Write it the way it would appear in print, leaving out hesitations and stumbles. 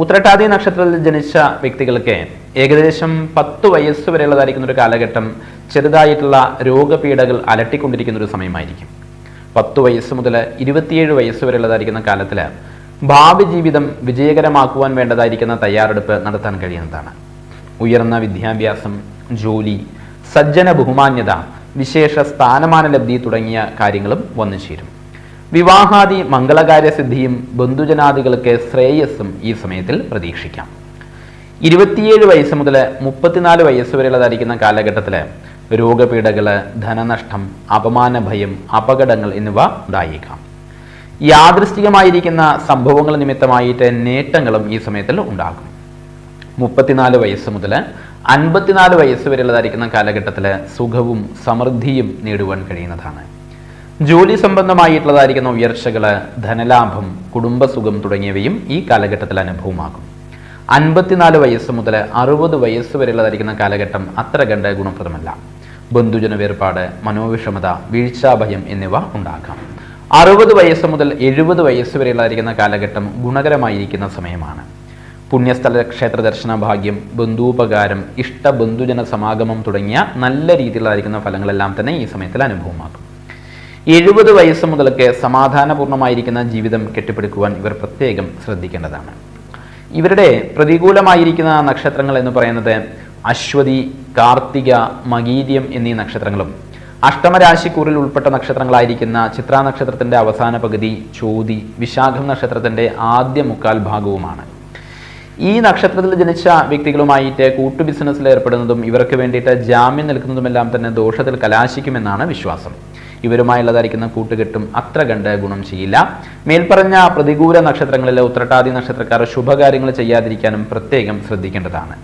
ഉത്രട്ടാതി നക്ഷത്രത്തിൽ ജനിച്ച വ്യക്തികൾക്ക് ഏകദേശം 10 വയസ്സ് വരെയുള്ളതായിരിക്കുന്ന ഒരു കാലഘട്ടം ചെറുതായിട്ടുള്ള രോഗപീഠകൾ അലട്ടിക്കൊണ്ടിരിക്കുന്ന ഒരു സമയമായിരിക്കും. 10 വയസ്സ് മുതൽ 27 വയസ്സ് വരെയുള്ളതായിരിക്കുന്ന കാലത്തിൽ ഭാവി ജീവിതം വിജയകരമാക്കുവാൻ വേണ്ടതായിരിക്കുന്ന തയ്യാറെടുപ്പ് നടത്താൻ കഴിയുന്നതാണ്. ഉയർന്ന വിദ്യാഭ്യാസം, ജോലി, സജ്ജന ബഹുമാന്യത, വിശേഷ സ്ഥാനമാന ലബ്ധി തുടങ്ങിയ കാര്യങ്ങളും വന്നു ചേരും. വിവാഹാദി മംഗളകാര്യസിദ്ധിയും ബന്ധുജനാദികൾക്ക് ശ്രേയസ്സും ഈ സമയത്തിൽ പ്രതീക്ഷിക്കാം. 27 വയസ്സ് മുതൽ 34 വയസ്സ് വരെയുള്ളതായിരിക്കുന്ന കാലഘട്ടത്തിൽ രോഗപീഠകള്, ധനനഷ്ടം, അപമാന ഭയം, അപകടങ്ങൾ എന്നിവ ഉണ്ടായേക്കാം. യാദൃശ്ചികമായിരിക്കുന്ന സംഭവങ്ങൾ നിമിത്തമായിട്ട് നേട്ടങ്ങളും ഈ സമയത്തിൽ ഉണ്ടാകും. 34 വയസ്സ് മുതൽ 54 വയസ്സ് വരെയുള്ളതായിരിക്കുന്ന കാലഘട്ടത്തിൽ സുഖവും സമൃദ്ധിയും നേടുവാൻ കഴിയുന്നതാണ്. ജോലി സംബന്ധമായിട്ടുള്ളതായിരിക്കുന്ന ഉയർച്ചകള്, ധനലാഭം, കുടുംബസുഖം തുടങ്ങിയവയും ഈ കാലഘട്ടത്തിൽ അനുഭവമാകും. 54 വയസ്സ് മുതൽ 60 വയസ്സ് വരെയുള്ളതായിരിക്കുന്ന കാലഘട്ടം അത്ര കണ്ട് ഗുണപ്രദമല്ല. ബന്ധുജന വേർപാട്, മനോവിഷമത, വീഴ്ചാഭയം എന്നിവ ഉണ്ടാകാം. 60 വയസ്സ് മുതൽ 70 വയസ്സ് വരെയുള്ളതായിരിക്കുന്ന കാലഘട്ടം ഗുണകരമായിരിക്കുന്ന സമയമാണ്. പുണ്യസ്ഥല ക്ഷേത്ര ദർശന ഭാഗ്യം, ബന്ധുപകാരം, ഇഷ്ട ബന്ധുജന സമാഗമം തുടങ്ങിയ നല്ല രീതിയിലുള്ളതായിരിക്കുന്ന ഫലങ്ങളെല്ലാം തന്നെ ഈ സമയത്തിൽ അനുഭവമാകും. 70 വയസ്സ് മുതലൊക്കെ സമാധാനപൂർണ്ണമായിരിക്കുന്ന ജീവിതം കെട്ടിപ്പടുക്കുവാൻ ഇവർ പ്രത്യേകം ശ്രദ്ധിക്കേണ്ടതാണ്. ഇവരുടെ പ്രതികൂലമായിരിക്കുന്ന നക്ഷത്രങ്ങൾ എന്ന് പറയുന്നത് അശ്വതി, കാർത്തിക, മകീര്യം എന്നീ നക്ഷത്രങ്ങളും അഷ്ടമരാശിക്കൂറിൽ ഉൾപ്പെട്ട നക്ഷത്രങ്ങളായിരിക്കുന്ന ചിത്രാ നക്ഷത്രത്തിന്റെ അവസാന പകുതി, ചോതി, വിശാഖം നക്ഷത്രത്തിന്റെ ആദ്യ മുക്കാൽ ഭാഗവുമാണ്. ഈ നക്ഷത്രത്തിൽ ജനിച്ച വ്യക്തികളുമായിട്ട് കൂട്ടു ബിസിനസ്സിൽ ഏർപ്പെടുന്നതും ഇവർക്ക് വേണ്ടിയിട്ട് ജാമ്യം നിൽക്കുന്നതുമെല്ലാം തന്നെ ദോഷത്തിൽ കലാശിക്കുമെന്നാണ് വിശ്വാസം. ഇവരുമായുള്ളതായിരിക്കുന്ന കൂട്ടുകെട്ടും അത്ര കണ്ട് ഗുണം ചെയ്യില്ല. മേൽപ്പറഞ്ഞ പ്രതികൂല നക്ഷത്രങ്ങളിലെ ഉത്രട്ടാതി നക്ഷത്രക്കാർ ശുഭകാര്യങ്ങൾ ചെയ്യാതിരിക്കാനും പ്രത്യേകം ശ്രദ്ധിക്കേണ്ടതാണ്.